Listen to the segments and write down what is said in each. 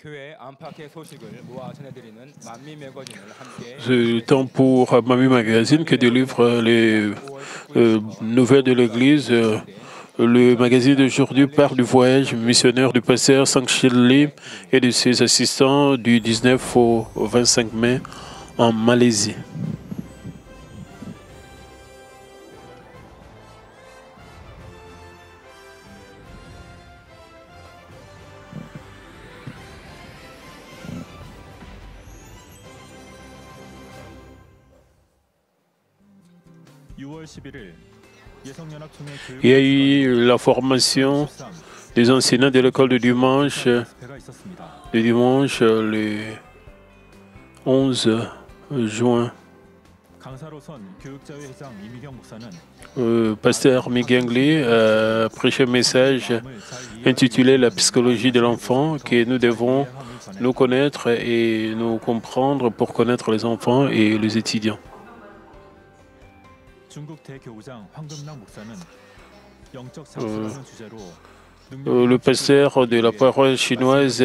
C'est le temps pour Mamie Magazine qui délivre les nouvelles de l'Église. Le magazine d'aujourd'hui parle du voyage missionnaire du pasteur Sangshil Lim et de ses assistants du 19 au 25 mai en Malaisie. Il y a eu la formation des enseignants de l'école de dimanche, le 11 juin. Pasteur Migengli a prêché un message intitulé La psychologie de l'enfant, que nous devons nous connaître et nous comprendre pour connaître les enfants et les étudiants. Le pasteur de la paroisse chinoise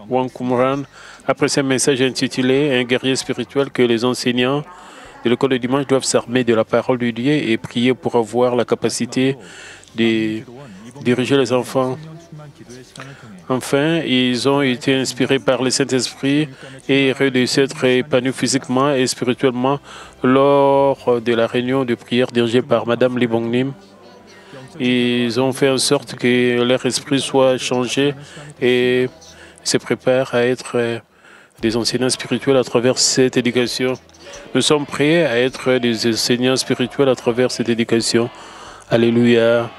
Wang Kumran a prêché un message intitulé Un guerrier spirituel que les enseignants de l'école de dimanche doivent s'armer de la parole de Dieu et prier pour avoir la capacité de diriger les enfants. Enfin, ils ont été inspirés par le Saint-Esprit et heureux de s'être épanouis physiquement et spirituellement lors de la réunion de prière dirigée par Madame Lee Bong-nim. Ils ont fait en sorte que leur esprit soit changé et se préparent à être des enseignants spirituels à travers cette éducation. Nous sommes prêts à être des enseignants spirituels à travers cette éducation. Alléluia.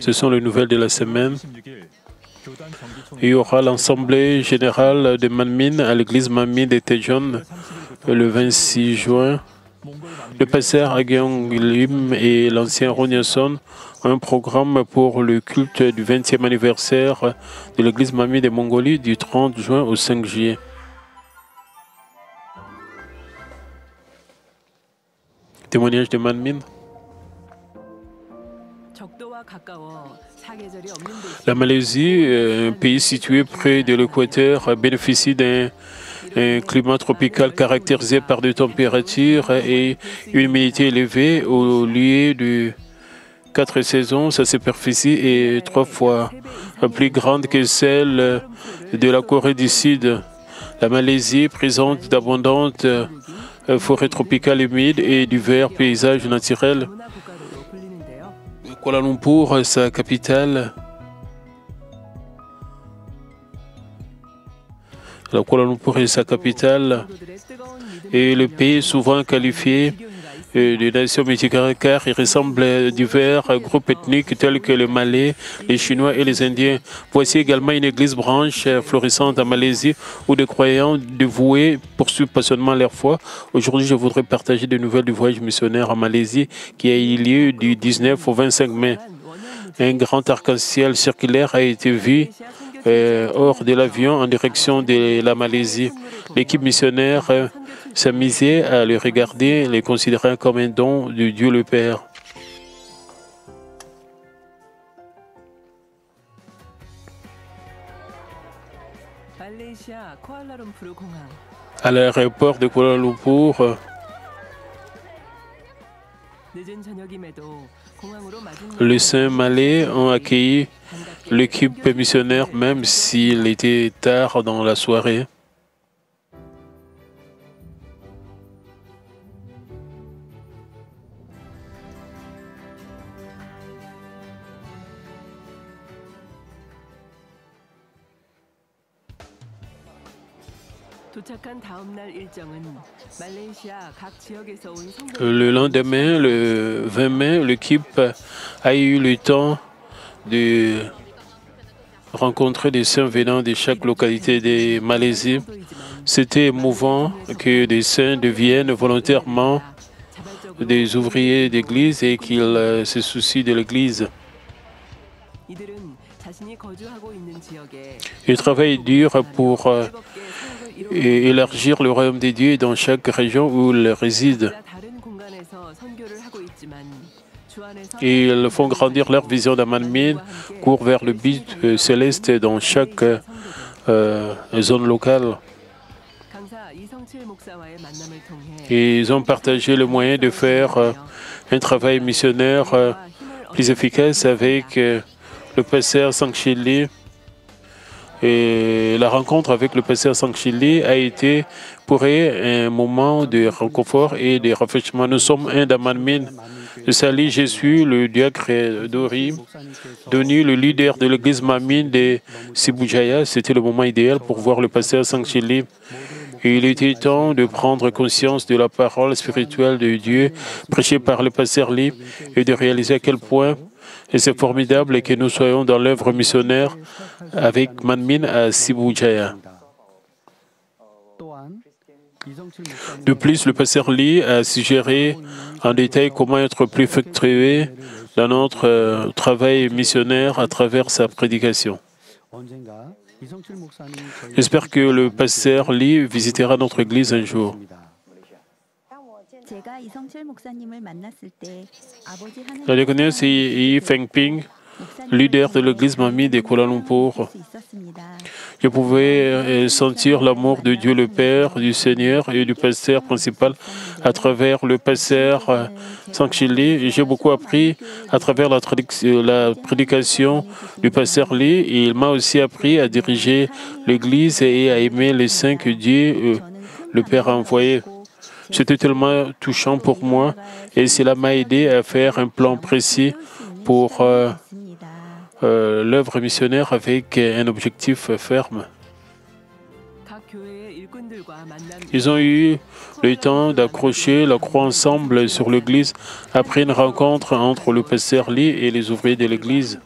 Ce sont les nouvelles de la semaine. Il y aura l'Assemblée générale de Manmin à l'église Manmin de Daejeon le 26 juin. Le pasteur Agyong Lim et l'ancien Ronyason ont un programme pour le culte du 20e anniversaire de l'église Manmin de Mongolie du 30 juin au 5 juillet. Témoignage de Manmin. La Malaisie, un pays situé près de l'équateur, bénéficie d'un climat tropical caractérisé par des températures et une humidité élevée. Au lieu de 4 saisons, sa superficie est 3 fois plus grande que celle de la Corée du Sud. La Malaisie présente d'abondantes forêts tropicales humides et divers paysages naturels. Kuala Lumpur, sa capitale. Kuala Lumpur est sa capitale et le pays est souvent qualifié de nation multiculturelle car il ressemble à divers groupes ethniques tels que les Malais, les Chinois et les Indiens. Voici également une église branche florissante en Malaisie où des croyants dévoués poursuivent passionnément leur foi. Aujourd'hui, je voudrais partager des nouvelles du voyage missionnaire en Malaisie qui a eu lieu du 19 au 25 mai. Un grand arc-en-ciel circulaire a été vu hors de l'avion en direction de la Malaisie. L'équipe missionnaire s'amusait à le regarder, le considérant comme un don de Dieu le Père. À l'aéroport de Kuala Lumpur, les saints malais ont accueilli l'équipe missionnaire même s'il était tard dans la soirée. Le lendemain, le 20 mai, l'équipe a eu le temps de rencontrer des saints venant de chaque localité de Malaisie. C'était émouvant que des saints deviennent volontairement des ouvriers d'église et qu'ils se soucient de l'église. Ils travaillent dur pour élargir le royaume de Dieu dans chaque région où ils résident. Ils font grandir leur vision d'Amanmin, courent vers le but céleste dans chaque zone locale. Et ils ont partagé le moyen de faire un travail missionnaire plus efficace avec le pasteur Sangchili. Et la rencontre avec le pasteur Sangchili a été pour eux un moment de réconfort et de rafraîchissement. Nous sommes un d'Amanmin. De Sali, je suis le diacre Dori, devenu le leader de l'église Manmin de Sibujaya. C'était le moment idéal pour voir le pasteur Sangchili. Il était temps de prendre conscience de la parole spirituelle de Dieu prêchée par le pasteur Lee et de réaliser à quel point c'est formidable que nous soyons dans l'œuvre missionnaire avec Manmin à Sibujaya. De plus, le pasteur Lee a suggéré en détail comment être plus fructueux dans notre travail missionnaire à travers sa prédication. J'espère que le pasteur Lee visitera notre église un jour. La diaconesse Yi Fengping, leader de l'église Manmin de Kuala Lumpur. Je pouvais sentir l'amour de Dieu le Père, du Seigneur et du pasteur principal à travers le pasteur Sangchili. J'ai beaucoup appris à travers la prédication du pasteur Lee. Il m'a aussi appris à diriger l'église et à aimer les saints que Dieu le Père a envoyés. C'était tellement touchant pour moi et cela m'a aidé à faire un plan précis pour l'œuvre missionnaire avec un objectif ferme. Ils ont eu le temps d'accrocher la croix ensemble sur l'église après une rencontre entre le pasteur Lee et les ouvriers de l'église.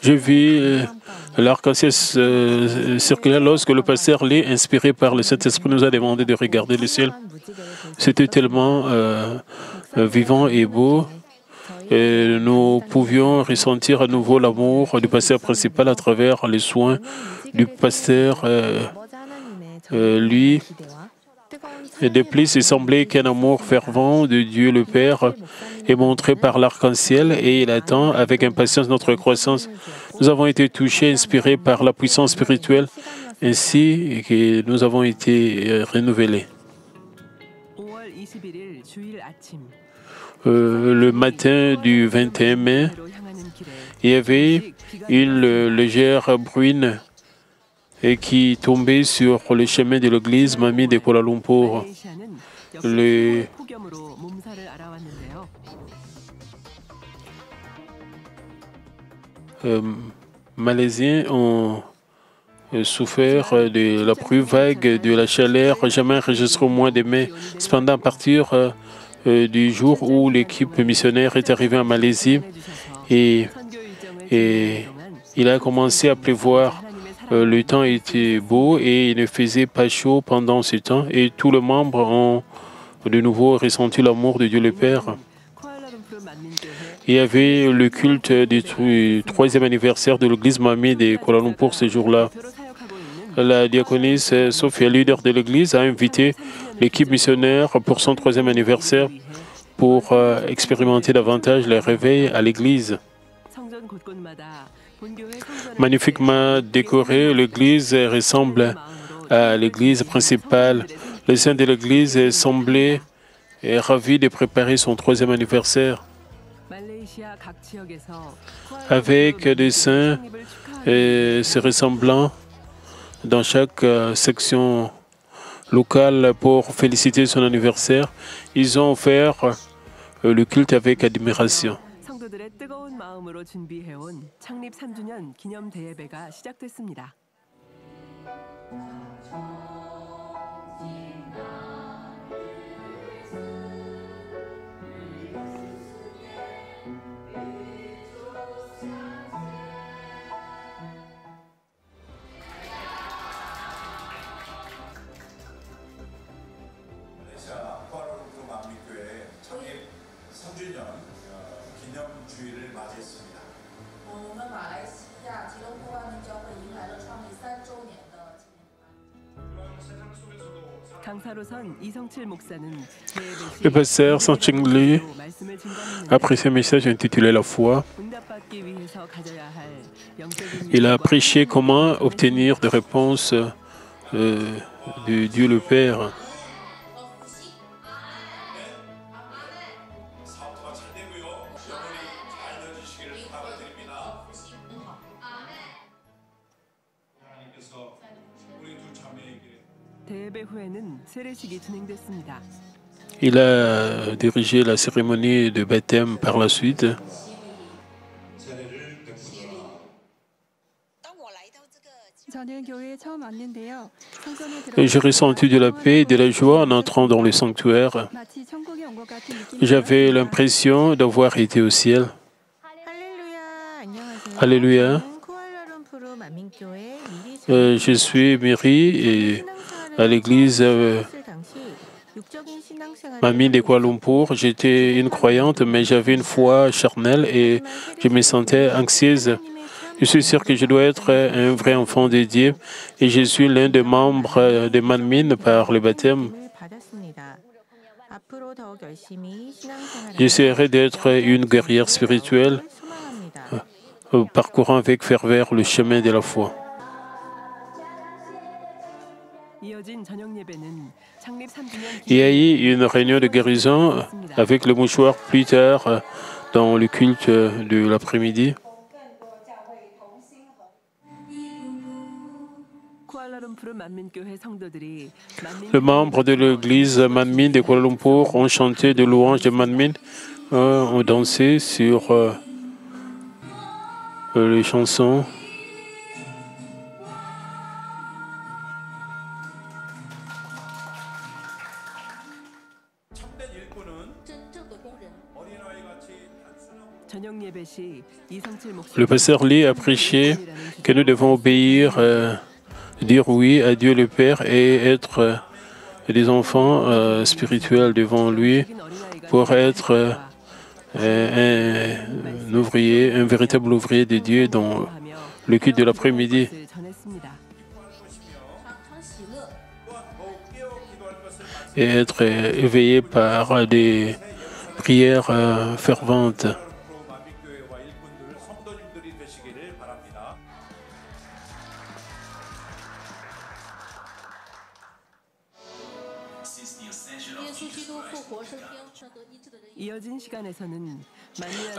J'ai vu l'arc-en-ciel circuler lorsque le pasteur Lee, inspiré par le Saint-Esprit, nous a demandé de regarder le ciel. C'était tellement vivant et beau. Et nous pouvions ressentir à nouveau l'amour du pasteur principal à travers les soins du pasteur lui. Et de plus, il semblait qu'un amour fervent de Dieu le Père est montré par l'arc-en-ciel et il attend avec impatience notre croissance. Nous avons été touchés, inspirés par la puissance spirituelle, ainsi que nous avons été renouvelés. Le matin du 21 mai, il y avait une légère bruine qui tombait sur le chemin de l'église Manmin de Kuala Lumpur. Les Malaisiens ont souffert de la plus vague de la chaleur jamais enregistrée au mois de mai. Cependant, à partir du jour où l'équipe missionnaire est arrivée en Malaisie et il a commencé à pleuvoir. Le temps était beau et il ne faisait pas chaud pendant ce temps et tous les membres ont de nouveau ressenti l'amour de Dieu le Père. Il y avait le culte du 3e anniversaire de l'église Manmin de Kuala Lumpur ce jour-là. La diaconisse Sophia, leader de l'église, a invité l'équipe missionnaire pour son 3e anniversaire pour expérimenter davantage les réveils à l'église. Magnifiquement décorée, l'église ressemble à l'église principale. Les saints de l'église semblaient ravis de préparer son 3e anniversaire. Avec des saints se ressemblant dans chaque section locale pour féliciter son anniversaire, ils ont offert le culte avec admiration. 성도들의 뜨거운 마음으로 준비해온 창립 3주년 기념 대예배가 시작됐습니다. 쿠알라룸푸르 만민교회 창립 3주년 기념 주일 Le pasteur Sang-Cheng Lee, après ce message intitulé La foi, il a prêché comment obtenir des réponses de Dieu le Père. Il a dirigé la cérémonie de baptême par la suite. J'ai ressenti de la paix et de la joie en entrant dans le sanctuaire. J'avais l'impression d'avoir été au ciel. Alléluia. Je suis Miri et à l'église Mamine de Kuala Lumpur. J'étais une croyante, mais j'avais une foi charnelle et je me sentais anxieuse. Je suis sûr que je dois être un vrai enfant de Dieu et je suis l'un des membres de Mamine par le baptême. J'essaierai d'être une guerrière spirituelle, parcourant avec ferveur le chemin de la foi. Il y a eu une réunion de guérison avec le mouchoir plus tard dans le culte de l'après-midi. Les membres de l'église Manmin de Kuala Lumpur ont chanté des louanges de Manmin, ont dansé sur les chansons. Le pasteur Lee a prêché que nous devons obéir, dire oui à Dieu le Père et être des enfants spirituels devant lui pour être un ouvrier, un véritable ouvrier de Dieu dans le culte de l'après-midi. Et être éveillé par des prières ferventes.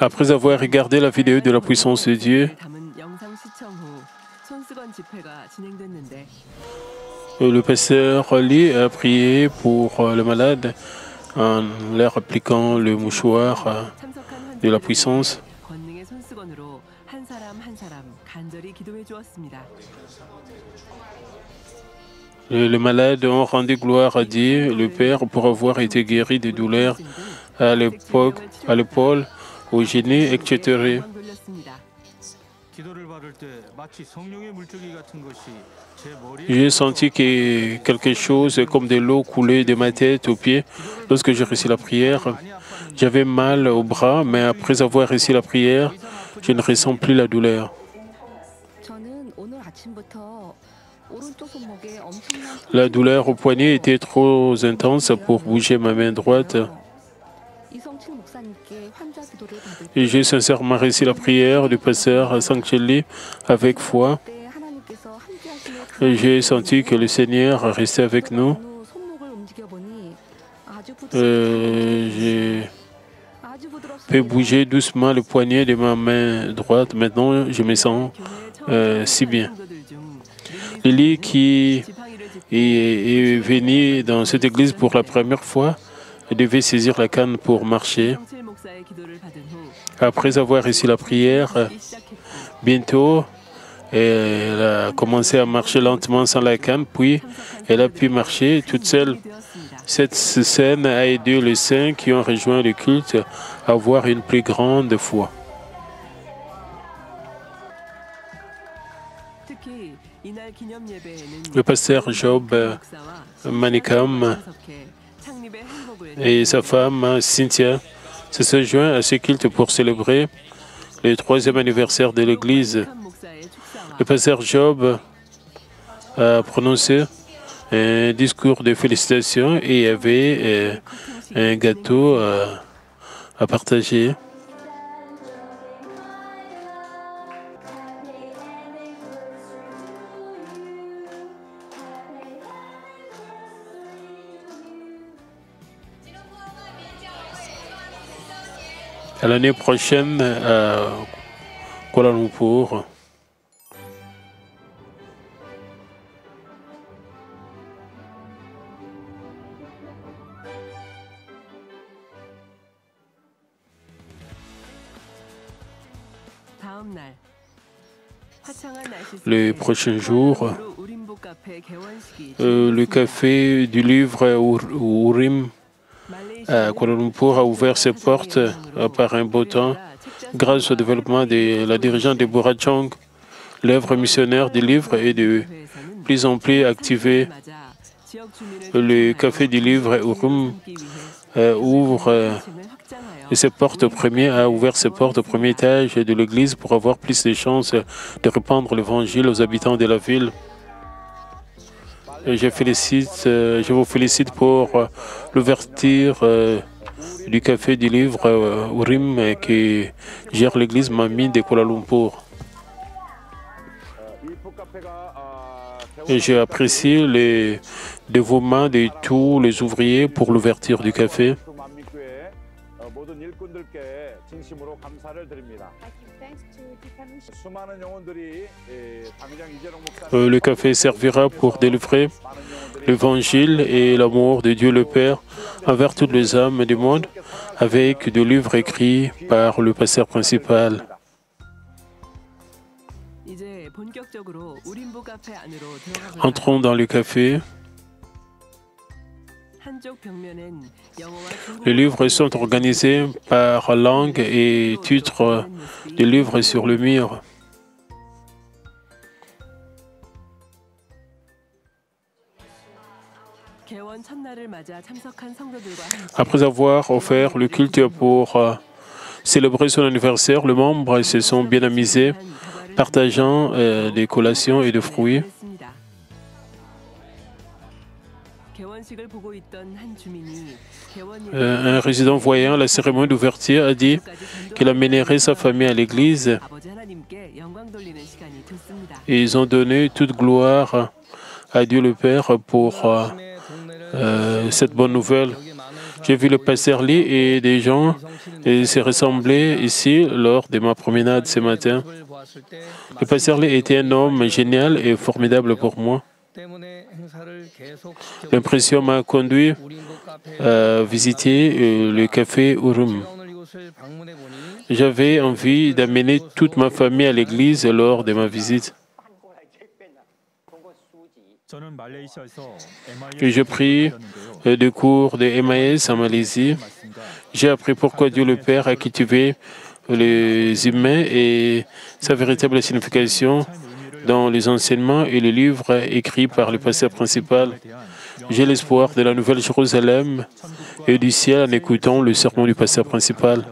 Après avoir regardé la vidéo de la puissance de Dieu, le pasteur Lee a prié pour le malade en leur appliquant le mouchoir de la puissance. Les malades ont rendu gloire à Dieu, le Père, pour avoir été guéris des douleurs à l'épaule, au genou, etc. J'ai senti que quelque chose comme de l'eau coulait de ma tête aux pieds lorsque j'ai reçu la prière. J'avais mal au bras, mais après avoir reçu la prière, je ne ressens plus la douleur. La douleur au poignet était trop intense pour bouger ma main droite. Et j'ai sincèrement reçu la prière du pasteur Sang-Cheng Lee avec foi. J'ai senti que le Seigneur restait avec nous. J'ai fait bouger doucement le poignet de ma main droite. Maintenant, je me sens si bien. Lily, qui est venue dans cette église pour la première fois, devait saisir la canne pour marcher. Après avoir reçu la prière, bientôt, elle a commencé à marcher lentement sans la canne, puis elle a pu marcher toute seule. Cette scène a aidé les saints qui ont rejoint le culte à avoir une plus grande foi. Le pasteur Job Manikam et sa femme Cynthia se sont joints à ce culte pour célébrer le 3e anniversaire de l'Église. Le pasteur Job a prononcé un discours de félicitations et il y avait un gâteau à partager. À l'année prochaine à Kuala Lumpur. Les prochains jours, le café du livre Urim à Kuala Lumpur a ouvert ses portes par un beau temps grâce au développement de la dirigeante Deborah Chong. L'œuvre missionnaire du livre est de plus en plus activée. Le café du livre Urim ouvre ses portes au premier, a ouvert ses portes au premier étage de l'église pour avoir plus de chances de répandre l'évangile aux habitants de la ville. Je vous félicite pour l'ouverture du café du livre Urim qui gère l'église Mamie de Kuala Lumpur. J'ai apprécié le dévouement de tous les ouvriers pour l'ouverture du café. Le café servira pour délivrer l'évangile et l'amour de Dieu le Père envers toutes les âmes du monde avec des livres écrits par le pasteur principal. Entrons dans le café. Les livres sont organisés par langue et titre des livres sur le mur. Après avoir offert le culte pour célébrer son anniversaire, les membres se sont bien amusés, partageant des collations et des fruits. Un résident voyant la cérémonie d'ouverture a dit qu'il amènerait sa famille à l'église. Et ils ont donné toute gloire à Dieu le Père pour cette bonne nouvelle. J'ai vu le pasteur Lee et des gens se ressembler ici lors de ma promenade ce matin. Le pasteur Lee était un homme génial et formidable pour moi. L'impression m'a conduit à visiter le café Urim. J'avais envie d'amener toute ma famille à l'église lors de ma visite. J'ai pris des cours de MIS en Malaisie. J'ai appris pourquoi Dieu le Père a cultivé les humains et sa véritable signification dans les enseignements et les livres écrits par le pasteur principal. J'ai l'espoir de la Nouvelle Jérusalem et du ciel en écoutant le sermon du pasteur principal.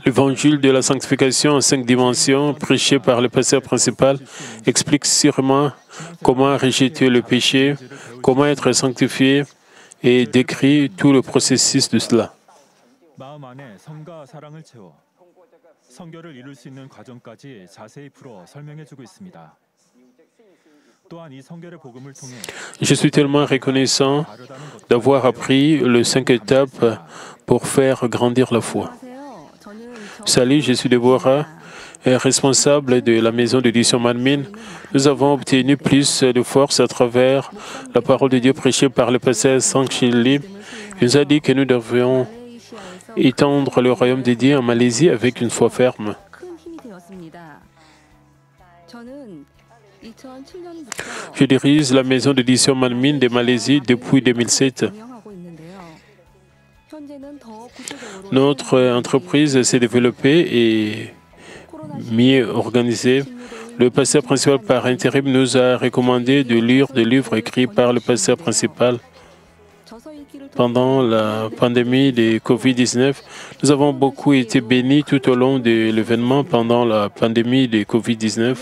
L'évangile de la sanctification en 5 dimensions, prêché par le pasteur principal, explique sûrement comment rejeter le péché, comment être sanctifié et décrit tout le processus de cela. Je suis tellement reconnaissant d'avoir appris les 5 étapes pour faire grandir la foi. Salut, je suis Deborah, responsable de la maison d'édition Manmin. Nous avons obtenu plus de force à travers la parole de Dieu prêchée par le pasteur Sangchili. Il nous a dit que nous devions étendre le royaume de Dieu en Malaisie avec une foi ferme. Je dirige la maison d'édition Manmin de Malaisie depuis 2007. Notre entreprise s'est développée et mieux organisée. Le pasteur principal par intérim nous a recommandé de lire des livres écrits par le pasteur principal. pendant la pandémie de Covid-19. Nous avons beaucoup été bénis tout au long de l'événement pendant la pandémie de Covid-19.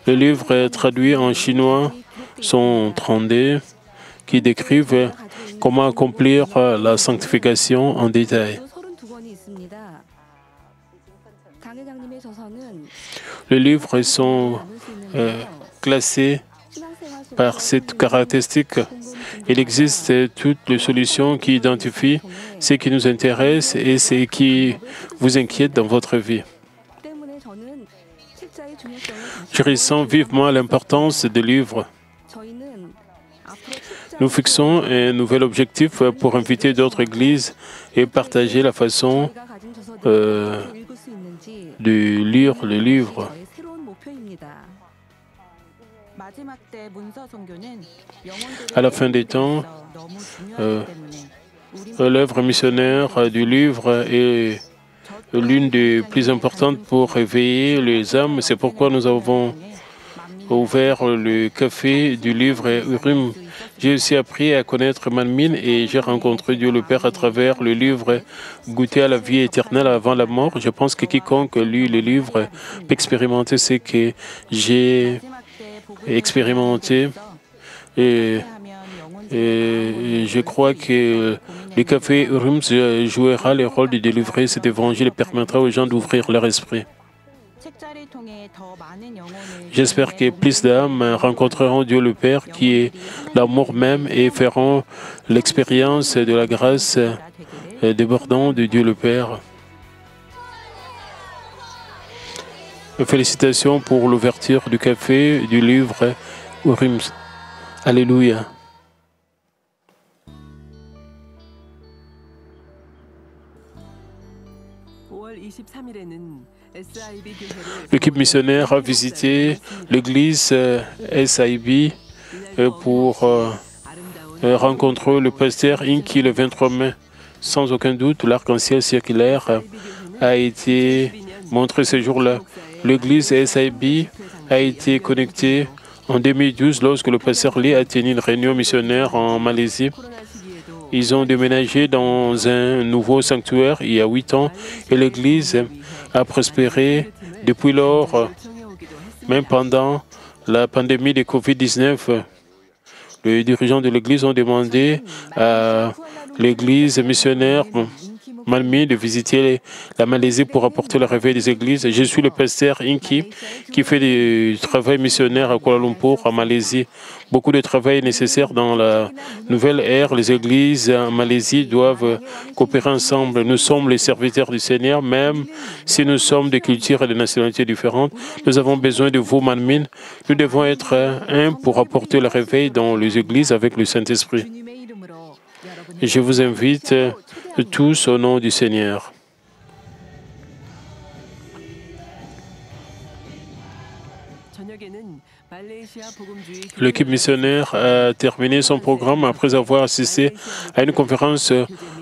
Les livres traduits en chinois sont 32 qui décrivent comment accomplir la sanctification en détail. Les livres sont classés par cette caractéristique. Il existe toutes les solutions qui identifient ce qui nous intéresse et ce qui vous inquiète dans votre vie. Je ressens vivement l'importance des livres. Nous fixons un nouvel objectif pour inviter d'autres églises et partager la façon de lire les livres. À la fin des temps, l'œuvre missionnaire du livre est l'une des plus importantes pour réveiller les âmes. C'est pourquoi nous avons ouvert le café du livre Urim. J'ai aussi appris à connaître Manmin et j'ai rencontré Dieu le Père à travers le livre Goûter à la vie éternelle avant la mort. Je pense que quiconque lit le livre peut expérimenter ce que j'ai expérimenté. Et je crois que le café Urim jouera le rôle de délivrer cet évangile et permettra aux gens d'ouvrir leur esprit. J'espère que plus d'âmes rencontreront Dieu le Père qui est l'amour même et feront l'expérience de la grâce débordante de Dieu le Père. Félicitations pour l'ouverture du café du livre Urim. Alléluia. L'équipe missionnaire a visité l'église SIB pour rencontrer le pasteur Inki le 23 mai. Sans aucun doute, l'arc-en-ciel circulaire a été montré ce jour-là. L'église SIB a été connectée en 2012 lorsque le pasteur Lee a tenu une réunion missionnaire en Malaisie. Ils ont déménagé dans un nouveau sanctuaire il y a 8 ans et l'église a prospéré depuis lors. Même pendant la pandémie de Covid-19, les dirigeants de l'église ont demandé à l'église missionnaire Manmin de visiter la Malaisie pour apporter le réveil des églises. Je suis le pasteur Inki qui fait du travail missionnaire à Kuala Lumpur, en Malaisie. Beaucoup de travail est nécessaire dans la nouvelle ère. Les églises en Malaisie doivent coopérer ensemble. Nous sommes les serviteurs du Seigneur, même si nous sommes de cultures et de nationalités différentes. Nous avons besoin de vous, Manmin. Nous devons être un pour apporter le réveil dans les églises avec le Saint-Esprit. Je vous invite tous au nom du Seigneur. L'équipe missionnaire a terminé son programme après avoir assisté à une conférence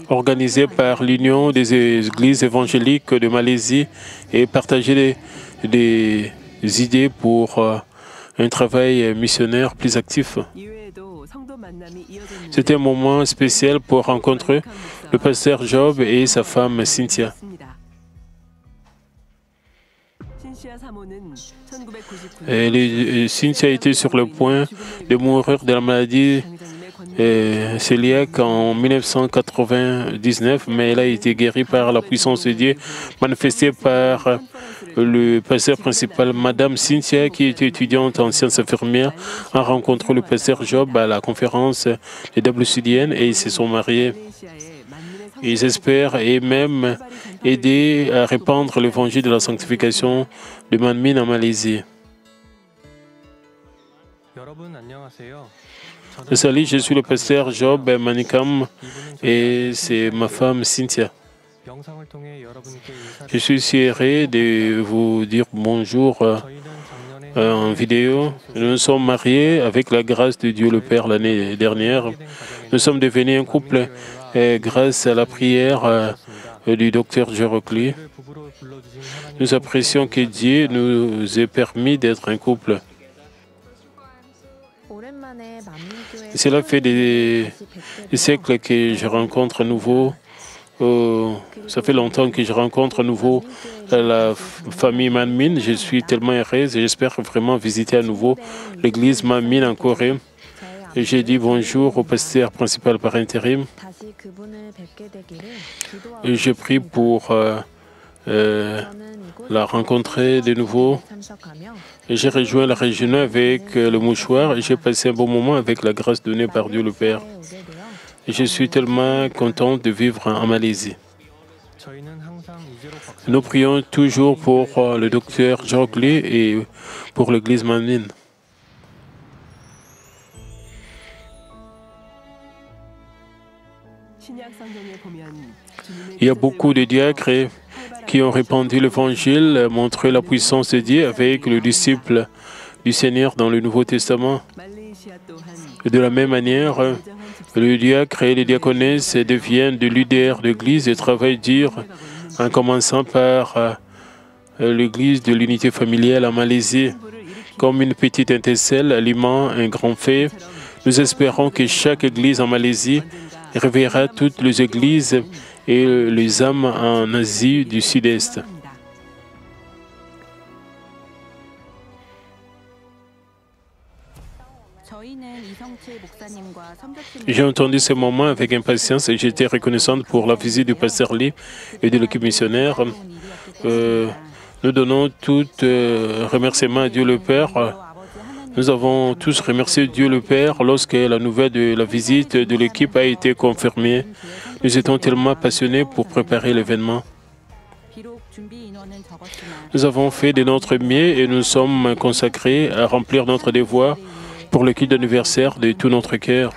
organisée par l'Union des églises évangéliques de Malaisie et partagé des idées pour un travail missionnaire plus actif. C'était un moment spécial pour rencontrer le pasteur Job et sa femme Cynthia. Cynthia était sur le point de mourir de la maladie cœliaque en 1999, mais elle a été guérie par la puissance de Dieu, manifestée par le pasteur principal, Madame Cynthia, qui était étudiante en sciences infirmières, a rencontré le pasteur Job à la conférence des WCDN et ils se sont mariés. Ils espèrent et même aider à répandre l'évangile de la sanctification de Manmin en Malaisie. Salut, je suis le pasteur Job Manikam et c'est ma femme Cynthia. Je suis heureux de vous dire bonjour en vidéo. Nous nous sommes mariés avec la grâce de Dieu le Père l'année dernière. Nous sommes devenus un couple grâce à la prière du docteur Jerocli. Nous apprécions que Dieu nous ait permis d'être un couple. Cela fait des siècles que je rencontre à nouveau. Ça fait longtemps que je rencontre à nouveau la famille Manmin. Je suis tellement heureuse et j'espère vraiment visiter à nouveau l'église Manmin en Corée. Et j'ai dit bonjour au pasteur principal par intérim. Et je prie pour la rencontrer de nouveau. J'ai rejoint la région avec le mouchoir et j'ai passé un bon moment avec la grâce donnée par Dieu le Père. Et je suis tellement content de vivre en Malaisie. Nous prions toujours pour le docteur Jogli et pour l'église Manmin. Il y a beaucoup de diacres qui ont répandu l'évangile, montré la puissance de Dieu avec le disciple du Seigneur dans le Nouveau Testament. Et de la même manière, le diacre et les diaconesses deviennent des leaders d'église et travaillent dur en commençant par l'église de l'unité familiale en Malaisie. Comme une petite étincelle alimente un grand feu, nous espérons que chaque église en Malaisie réveillera toutes les églises et les âmes en Asie du Sud-Est. J'ai entendu ce moment avec impatience et j'étais reconnaissante pour la visite du pasteur Lee et de l'équipe missionnaire. Nous donnons tout remerciement à Dieu le Père. Nous avons tous remercié Dieu le Père lorsque la nouvelle de la visite de l'équipe a été confirmée. Nous étions tellement passionnés pour préparer l'événement. Nous avons fait de notre mieux et nous sommes consacrés à remplir notre devoir pour le culte d'anniversaire de tout notre cœur.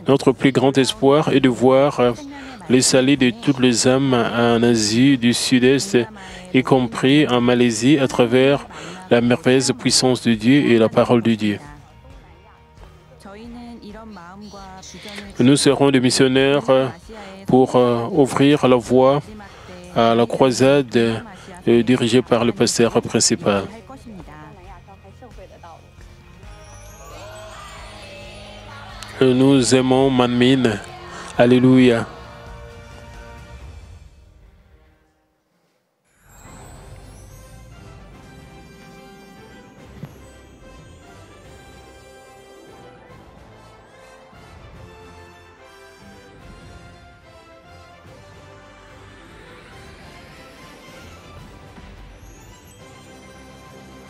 Notre plus grand espoir est de voir les saluts de toutes les âmes en Asie du Sud-Est, y compris en Malaisie, à travers la merveilleuse puissance de Dieu et la parole de Dieu. Nous serons des missionnaires pour ouvrir la voie à la croisade dirigée par le pasteur principal. Nous aimons Manmin. Alléluia.